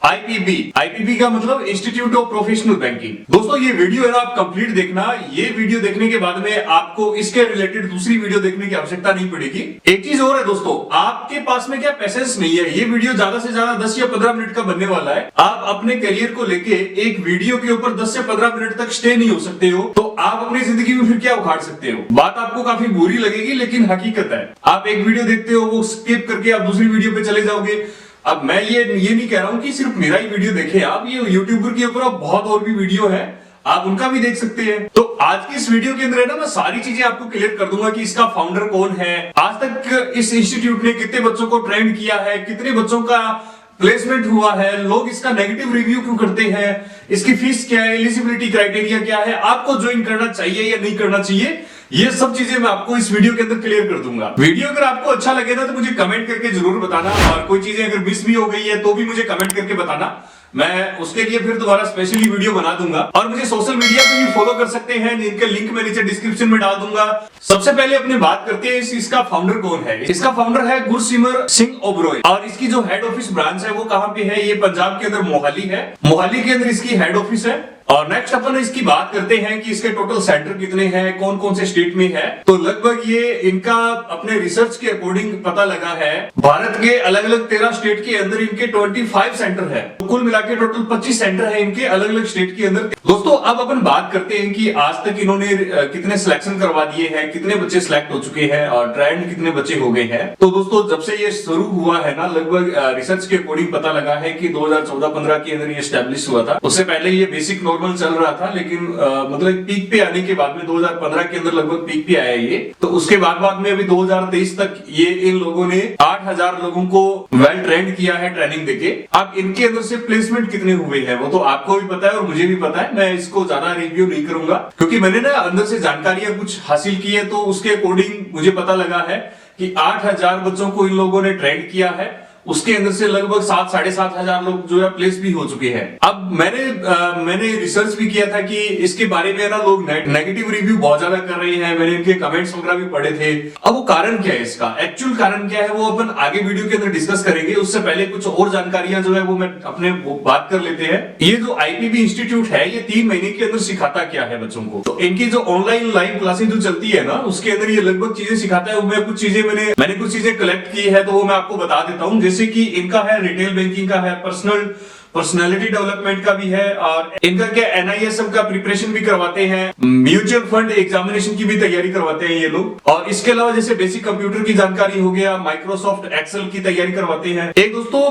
IPB का मतलब institute of professional banking. दोस्तों ये वीडियो है ना आप कंप्लीट देखना। ये वीडियो देखने के बाद में आपको इसके रिलेटेड दूसरी वीडियो देखने की आवश्यकता नहीं पड़ेगी। एक चीज और है दोस्तों, आपके पास में क्या पैसेंस नहीं है। ये वीडियो ज्यादा से ज्यादा 10 या 15 मिनट का बनने वाला है। आप अपने करियर को लेके एक वीडियो के ऊपर 10 से 15 मिनट तक स्टे नहीं हो सकते हो तो आप अपनी जिंदगी में फिर क्या उखाड़ सकते हो। बात आपको काफी बुरी लगेगी लेकिन हकीकत है। आप एक वीडियो देखते हो, वो स्किप करके आप दूसरी वीडियो पे चले जाओगे। अब मैं ये नहीं कह रहा हूं कि सिर्फ मेरा ही वीडियो देखे आप, ये यूट्यूबर के ऊपर बहुत और भी वीडियो है, आप उनका भी देख सकते हैं। तो आज की इस वीडियो के अंदर है ना मैं सारी चीजें आपको क्लियर कर दूंगा कि इसका फाउंडर कौन है, आज तक इस इंस्टीट्यूट ने कितने बच्चों को ट्रेन किया है, कितने बच्चों का प्लेसमेंट हुआ है, लोग इसका नेगेटिव रिव्यू क्यों करते हैं, इसकी फीस क्या है, एलिजिबिलिटी क्राइटेरिया क्या है, आपको ज्वाइन करना चाहिए या नहीं करना चाहिए, ये सब चीजें मैं आपको इस वीडियो के अंदर क्लियर कर दूंगा। वीडियो अगर आपको अच्छा लगे ना तो मुझे कमेंट करके जरूर बताना, और कोई चीजें अगर मिस भी हो गई है तो भी मुझे कमेंट करके बताना, मैं उसके लिए फिर दोबारा स्पेशली वीडियो बना दूंगा। और मुझे सोशल मीडिया पे भी फॉलो कर सकते हैं, इनके लिंक मैं नीचे डिस्क्रिप्शन में डाल दूंगा। सबसे पहले अपनी बात करते हैं इसका फाउंडर कौन है। इसका फाउंडर है गुरसिमर सिंह ओबरॉय, और इसकी जो हेड ऑफिस ब्रांच है वो कहां पे है, ये पंजाब के अंदर मोहाली है। मोहाली के अंदर इसकी हेड ऑफिस है। और नेक्स्ट अपन इसकी बात करते हैं कि इसके टोटल सेंटर कितने हैं, कौन कौन से स्टेट में है। तो लगभग ये इनका अपने रिसर्च के अकॉर्डिंग पता लगा है भारत के अलग अलग 13 स्टेट के अंदर इनके 25 सेंटर है। तो कुल मिला के टोटल 25 सेंटर है इनके अलग अलग स्टेट के अंदर। दोस्तों अब अपन बात करते हैं कि आज तक इन्होंने कितने सिलेक्शन करवा दिए हैं, कितने बच्चे सिलेक्ट हो चुके हैं और ट्रेंड कितने बच्चे हो गए हैं। तो दोस्तों जब से ये शुरू हुआ है ना, लगभग रिसर्च के अकॉर्डिंग पता लगा है कि 2014-15 के अंदर ये स्टैब्लिश हुआ था। उससे पहले ये बेसिक नॉर्मल चल रहा था, लेकिन मतलब पीक पे आने के बाद में 2015 के अंदर लगभग पीक पे आया ये। तो उसके बाद में अभी 2023 तक ये इन लोगों ने 8000 लोगों को वेल ट्रेंड किया है ट्रेनिंग देके। अब इनके अंदर से प्लेसमेंट कितने हुए हैं वो तो आपको भी पता है और मुझे भी पता है। मैं इसको ज्यादा रिव्यू नहीं करूंगा क्योंकि मैंने ना अंदर से जानकारियां कुछ हासिल की है, तो उसके अकॉर्डिंग मुझे पता लगा है कि 8000 बच्चों को इन लोगों ने ट्रेंड किया है। उसके अंदर से लगभग 7-7,500 लोग जो है प्लेस भी हो चुके हैं। अब मैंने रिसर्च भी किया था कि इसके बारे में ना लोग नेगेटिव रिव्यू बहुत ज्यादा कर रहे हैं। मैंने इनके कमेंट्स वगैरह भी पढ़े थे। अब वो कारण क्या है, इसका एक्चुअल कारण क्या है वो अपन आगे वीडियो के अंदर डिस्कस करेंगे। उससे पहले कुछ और जानकारियां जो है वो मैं अपने बात कर लेते हैं। ये जो आईपीबी इंस्टीट्यूट है ये 3 महीने के अंदर सिखाता क्या है बच्चों को। तो इनकी जो ऑनलाइन लाइव क्लासेस जो चलती है ना उसके अंदर ये लगभग चीजें सिखाता है। मैं कुछ चीजें मैंने कुछ चीजें कलेक्ट की है तो वो मैं आपको बता देता हूँ। जैसे कि इनका है रिटेल बैंकिंग का है, पर्सनालिटी डेवलपमेंट का भी है, और इनका क्या एनआईएसएम का प्रिपरेशन भी करवाते हैं, म्यूचुअल फंड एग्जामिनेशन की भी तैयारी करवाते हैं ये लोग। और इसके अलावा जैसे बेसिक कंप्यूटर की जानकारी हो गया, माइक्रोसॉफ्ट एक्सेल की तैयारी करवाते हैं। एक दोस्तों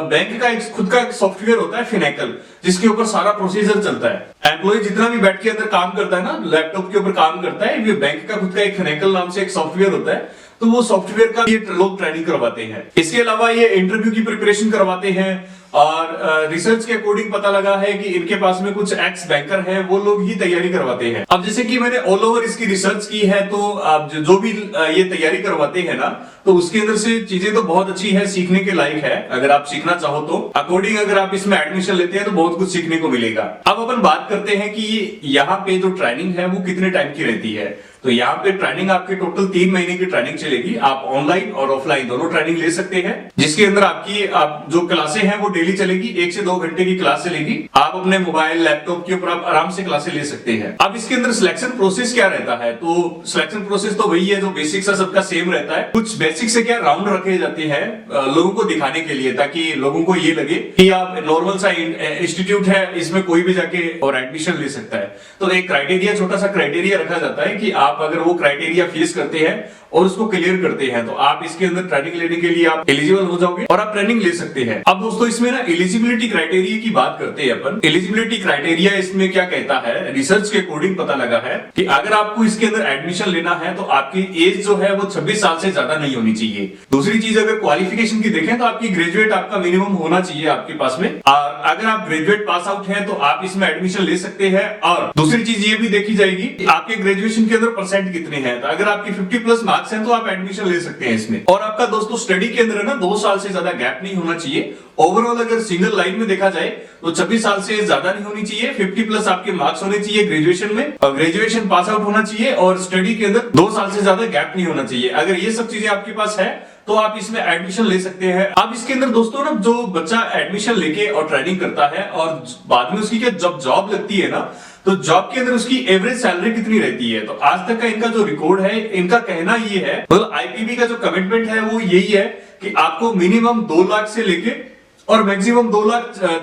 बैंक का एक खुद का सॉफ्टवेयर होता है फिनेकल, जिसके ऊपर सारा प्रोसीजर चलता है। एम्प्लॉय जितना भी बैठ के अंदर काम करता है ना, लैपटॉप के ऊपर काम करता है, ये बैंक का खुद का एक फिनेकल नाम से एक सॉफ्टवेयर होता है, तो वो सॉफ्टवेयर का ये लोग ट्रेनिंग करवाते हैं। इसके अलावा ये इंटरव्यू की प्रिपरेशन करवाते हैं। और रिसर्च के अकॉर्डिंग पता लगा है कि इनके पास में कुछ एक्स बैंकर हैं, वो लोग ही तैयारी करवाते हैं। अब जैसे कि मैंने ऑल ओवर इसकी रिसर्च की है, तो अब जो भी ये तैयारी करवाते हैं ना, तो उसके अंदर से चीजें तो बहुत अच्छी है, सीखने के लायक है। अगर आप सीखना चाहो तो अकॉर्डिंग अगर आप इसमें एडमिशन लेते हैं तो बहुत कुछ सीखने को मिलेगा। अब अपन बात करते हैं कि यहाँ पे जो ट्रेनिंग है वो कितने टाइम की रहती है। तो यहाँ पे ट्रेनिंग आपके टोटल 3 महीने की ट्रेनिंग चलेगी। आप ऑनलाइन और ऑफलाइन दोनों ट्रेनिंग ले सकते हैं, जिसके अंदर आप जो क्लासें हैं वो डेली चलेगी। 1 से 2 घंटे की क्लास चलेगी। आप अपने मोबाइल लैपटॉप के ऊपर आप आराम से क्लासें ले सकते हैं। अब इसके अंदर सिलेक्शन प्रोसेस क्या रहता है, तो सिलेक्शन प्रोसेस तो वही है जो बेसिक सा सबका सेम रहता है। कुछ बेसिक से क्या राउंड रखे जाते हैं लोगों को दिखाने के लिए, ताकि लोगों को ये लगे कि आप नॉर्मल सा इंस्टीट्यूट है, इसमें कोई भी जाके और एडमिशन ले सकता है। तो एक क्राइटेरिया, छोटा सा क्राइटेरिया रखा जाता है कि आप अगर वो क्राइटेरिया फेस करते हैं और उसको क्लियर करते हैं तो आप इसके अंदर ट्रेनिंग लेने के लिए आप एलिजिबल हो जाओगे और आप ट्रेनिंग ले सकते हैं। अब दोस्तों इसमें ना एलिजिबिलिटी क्राइटेरिया की बात करते हैं अपन। एलिजिबिलिटी क्राइटेरिया इसमें क्या कहता है, रिसर्च के अकॉर्डिंग पता लगा है कि अगर आपको इसके अंदर एडमिशन लेना है तो आपकी एज जो है वो 26 साल से ज्यादा नहीं होनी चाहिए। दूसरी चीज अगर क्वालिफिकेशन की देखें तो आपकी ग्रेजुएट आपका मिनिमम होना चाहिए आपके पास में, और अगर आप ग्रेजुएट पास आउट हैं तो आप इसमें एडमिशन ले सकते हैं। और दूसरी चीज ये भी देखी जाएगी कि आपके ग्रेजुएशन के अंदर परसेंट कितने हैं। तो अगर आपके 50+ मार्क्स हैं तो आप एडमिशन ले सकते हैं इसमें। और आपका दोस्तों स्टडी के अंदर है ना 2 साल से ज्यादा गैप नहीं होना चाहिए। ओवरऑल अगर सिंगल लाइन में देखा जाए तो 26 साल से ज्यादा नहीं होनी चाहिए, 50+ आपके मार्क्स होने चाहिए ग्रेजुएशन में, और ग्रेजुएशन पास आउट होना चाहिए, और स्टडी के अंदर 2 साल से ज्यादा गैप नहीं होना चाहिए। अगर ये सब चीजें आपके पास है तो तो आप इसमें एडमिशन ले सकते हैं। अब इसके अंदर दोस्तों ना, जो बच्चा एडमिशन लेके और ट्रेनिंग करता है और बाद में उसकी क्या जब जॉब लगती है ना, तो जॉब के अंदर उसकी एवरेज सैलरी कितनी रहती है। तो आज तक का इनका जो रिकॉर्ड है, इनका कहना ये है, मतलब आईपीबी का जो कमिटमेंट है वो यही है कि आपको मिनिमम 2 लाख से लेके और मैक्सिमम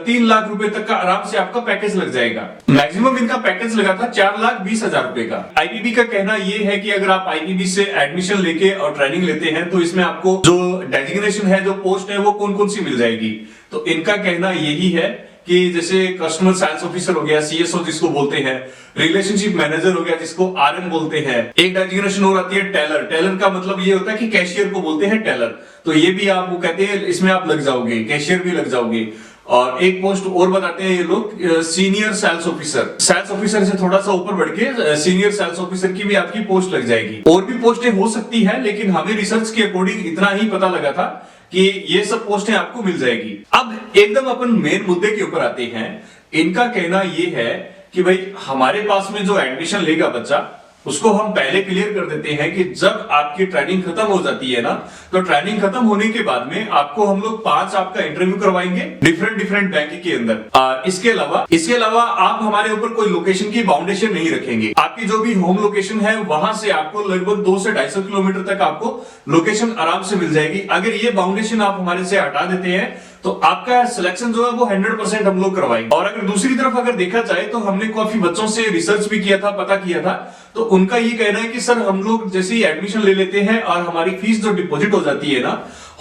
3 लाख रुपए तक का आराम से आपका पैकेज लग जाएगा। मैक्सिमम इनका पैकेज लगा था 4,20,000 रुपए का। आईपीबी का कहना यह है कि अगर आप आईपीबी से एडमिशन लेके और ट्रेनिंग लेते हैं तो इसमें आपको जो डेजिग्नेशन है, जो पोस्ट है, वो कौन कौन सी मिल जाएगी। तो इनका कहना यही है कि जैसे कस्टमर सेल्स ऑफिसर हो गया, सीएसओ जिसको बोलते हैं, रिलेशनशिप मैनेजर हो गया जिसको आरएम बोलते हैं, एक डेजिग्नेशन और आती है टेलर। टेलर का मतलब ये होता है कि कैशियर को बोलते हैं टेलर। तो ये भी आप वो कहते हैं, इसमें आप लग जाओगे, कैशियर भी लग जाओगे। और एक पोस्ट और बताते हैं ये लोग, senior sales officer. Sales officer से थोड़ा सा ऊपर बढ़ के सीनियर सेल्स ऑफिसर की भी आपकी पोस्ट लग जाएगी। और भी पोस्टें हो सकती है, लेकिन हमें रिसर्च के अकॉर्डिंग इतना ही पता लगा था कि ये सब पोस्टें आपको मिल जाएगी। अब एकदम अपन मेन मुद्दे के ऊपर आते हैं। इनका कहना ये है कि भाई हमारे पास में जो एडमिशन लेगा बच्चा, उसको हम पहले क्लियर कर देते हैं कि जब आपकी ट्रेनिंग खत्म हो जाती है ना, तो ट्रेनिंग खत्म होने के बाद में आपको हम लोग 5 आपका इंटरव्यू करवाएंगे डिफरेंट बैंक के अंदर। इसके अलावा आप हमारे ऊपर कोई लोकेशन की बाउंडेशन नहीं रखेंगे। आपकी जो भी होम लोकेशन है वहां से आपको लगभग 2 से 250 किलोमीटर तक आपको लोकेशन आराम से मिल जाएगी। अगर ये बाउंडेशन आप हमारे से हटा देते हैं तो आपका सिलेक्शन जो है वो 100% हम लोग करवाएंगे। और अगर दूसरी तरफ अगर देखा जाए तो हमने काफी बच्चों से रिसर्च भी किया था, पता किया था, तो उनका ये कहना है कि सर हम लोग जैसे ही एडमिशन ले लेते हैं और हमारी फीस जो डिपॉजिट हो जाती है ना,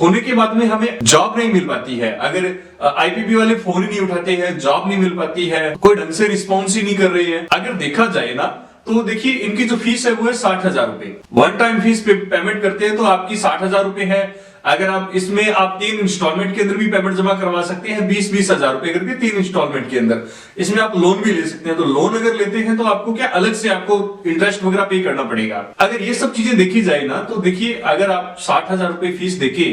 होने के बाद में हमें जॉब नहीं मिल पाती है। अगर आईपीबी वाले फोन ही नहीं उठाते हैं, जॉब नहीं मिल पाती है, कोई ढंग से रिस्पॉन्स ही नहीं कर रहे हैं। अगर देखा जाए ना तो देखिए इनकी जो फीस है वो है 60,000 रुपए। वन टाइम फीस पेमेंट करते हैं तो आपकी 60,000 रुपए है। अगर आप इसमें आप 3 इंस्टॉलमेंट के अंदर भी पेमेंट जमा करवा सकते हैं, 20-20 हजार रुपए करके 3 इंस्टॉलमेंट के अंदर। इसमें आप लोन भी ले सकते हैं। तो लोन अगर लेते हैं तो आपको क्या अलग से आपको इंटरेस्ट वगैरह पे करना पड़ेगा। अगर ये सब चीजें देखी जाए ना, तो देखिए अगर आप 60,000 रुपए फीस देके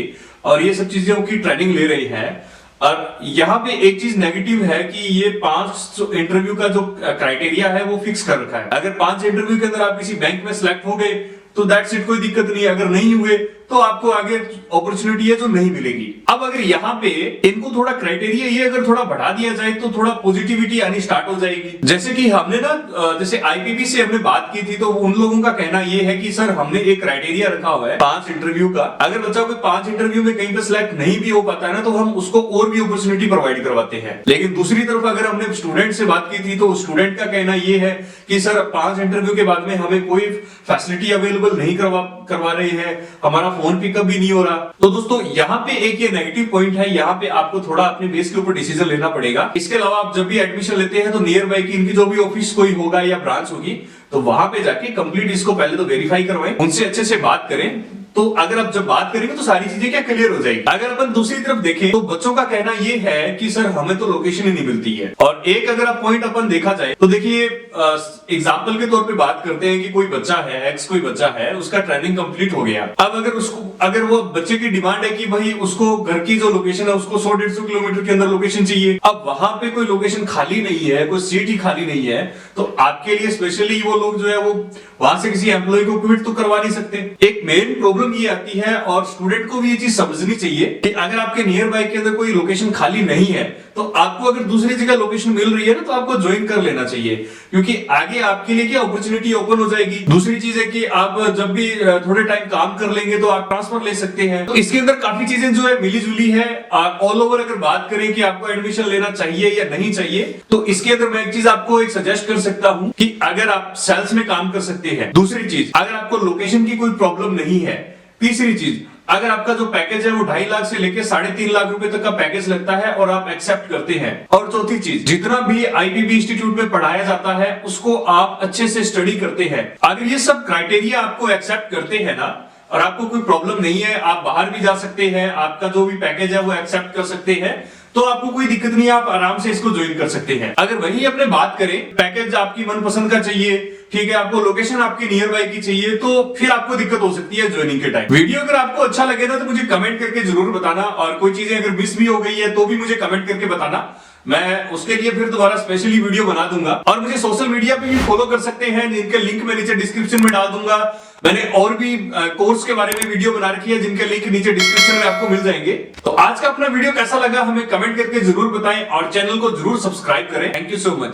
और ये सब चीजें की ट्रेनिंग ले रहे हैं, और यहाँ पे एक चीज नेगेटिव है कि ये 5 इंटरव्यू का जो क्राइटेरिया है वो फिक्स कर रखा है। अगर 5 इंटरव्यू के अंदर आप किसी बैंक में सिलेक्ट हो गए तो दैट्स इट, कोई दिक्कत नहीं है। अगर नहीं हुए तो आपको आगे अपॉर्चुनिटी है जो नहीं मिलेगी। अब अगर यहाँ पे इनको थोड़ा क्राइटेरिया ये अगर थोड़ा बढ़ा दिया जाए तो थोड़ा पॉजिटिविटी आनी स्टार्ट हो जाएगी। जैसे कि हमने ना जैसे आईपीबी से हमने बात की थी, तो उन लोगों का कहना ये है कि सर हमने एक क्राइटेरिया रखा हुआ है 5 इंटरव्यू का। अगर बच्चा कोई 5 इंटरव्यू में कहीं पे सिलेक्ट नहीं भी हो पाता है ना, तो हम उसको और भी अपॉर्चुनिटी प्रोवाइड करवाते हैं। लेकिन दूसरी तरफ अगर हमने स्टूडेंट से बात की थी, तो स्टूडेंट का कहना ये है कि सर 5 इंटरव्यू के बाद में हमें कोई फैसिलिटी अवेलेबल नहीं करवा रहे हैं, हमारा फोन पिकअप भी नहीं हो रहा। तो दोस्तों यहाँ पे एक ये नेगेटिव पॉइंट है, यहाँ पे आपको थोड़ा अपने बेस के ऊपर डिसीजन लेना पड़ेगा। इसके अलावा आप जब भी एडमिशन लेते हैं तो नियर बाय की इनकी जो भी ऑफिस कोई होगा या ब्रांच होगी, तो वहां पे जाके कंप्लीट इसको पहले तो वेरीफाई करवाएं, उनसे अच्छे से बात करें। तो अगर आप जब बात करेंगे तो सारी चीजें क्या क्लियर हो जाएगी। अगर अपन दूसरी तरफ देखें तो बच्चों का कहना ये है कि सर हमें तो लोकेशन ही नहीं मिलती है। और एक अगर आप पॉइंट अपन देखा जाए तो देखिए एग्जाम्पल के तौर पे बात करते हैं कि कोई बच्चा है, एक्स कोई बच्चा है, उसका ट्रेनिंग कंप्लीट हो गया। अब अगर वो बच्चे की डिमांड है कि भाई उसको घर की जो लोकेशन है उसको 100-150 किलोमीटर के अंदर लोकेशन चाहिए, अब वहां पे कोई लोकेशन खाली नहीं है, कोई सीट ही खाली नहीं है, तो आपके लिए स्पेशली वो लोग जो है वो वहां से किसी एम्प्लॉय को क्विट तो करवा नहीं सकते। एक मेन प्रॉब्लम ये आती है, और स्टूडेंट को भी ये चीज समझनी चाहिए कि अगर आपके नियर बाय के अंदर कोई लोकेशन खाली नहीं है, तो आपको अगर दूसरी जगह लोकेशन मिल रही है ना, तो आपको ज्वाइन कर लेना चाहिए, क्योंकि आगे आपके लिए क्या अपॉर्चुनिटी ओपन हो जाएगी। दूसरी चीज है कि आप जब भी थोड़े टाइम काम कर लेंगे तो आप ट्रांसफर ले सकते हैं। तो इसके अंदर काफी चीजें जो है मिली जुली है। ऑल ओवर अगर बात करें कि आपको एडमिशन लेना चाहिए या नहीं चाहिए, तो इसके अंदर मैं एक चीज आपको एक सजेस्ट कर सकता हूं कि अगर आप सेल्स में काम कर सकते हैं। दूसरी चीज, अगर आपको लोकेशन की कोई प्रॉब्लम नहीं है। तीसरी चीज, अगर आपका जो पैकेज है वो 2.5 लाख से लेकर 3.5 लाख रुपए तक का पैकेज लगता है और आप एक्सेप्ट करते हैं। और चौथी चीज, जितना भी आईपीबी इंस्टीट्यूट में पढ़ाया जाता है उसको आप अच्छे से स्टडी करते हैं। अगर ये सब क्राइटेरिया आपको एक्सेप्ट करते हैं ना, और आपको कोई प्रॉब्लम नहीं है, आप बाहर भी जा सकते हैं, आपका जो भी पैकेज है वो एक्सेप्ट कर सकते हैं, तो आपको कोई दिक्कत नहीं है, आप आराम से इसको ज्वाइन कर सकते हैं। अगर वही अपने बात करें, पैकेज आपकी मनपसंद का चाहिए, ठीक है, आपको लोकेशन आपकी नियर बाय की चाहिए, तो फिर आपको दिक्कत हो सकती है ज्वाइनिंग के टाइम। वीडियो अगर आपको अच्छा लगे ना तो मुझे कमेंट करके जरूर बताना, और कोई चीजें अगर मिस भी हो गई है तो भी मुझे कमेंट करके बताना। मैं उसके लिए फिर दोबारा स्पेशली वीडियो बना दूंगा। और मुझे सोशल मीडिया पे भी फॉलो कर सकते हैं, जिनके लिंक मैं नीचे डिस्क्रिप्शन में डाल दूंगा। मैंने और भी कोर्स के बारे में वीडियो बना रखी है, जिनके लिंक नीचे डिस्क्रिप्शन में आपको मिल जाएंगे। तो आज का अपना वीडियो कैसा लगा हमें कमेंट करके जरूर बताएं और चैनल को जरूर सब्सक्राइब करें। Thank you so much.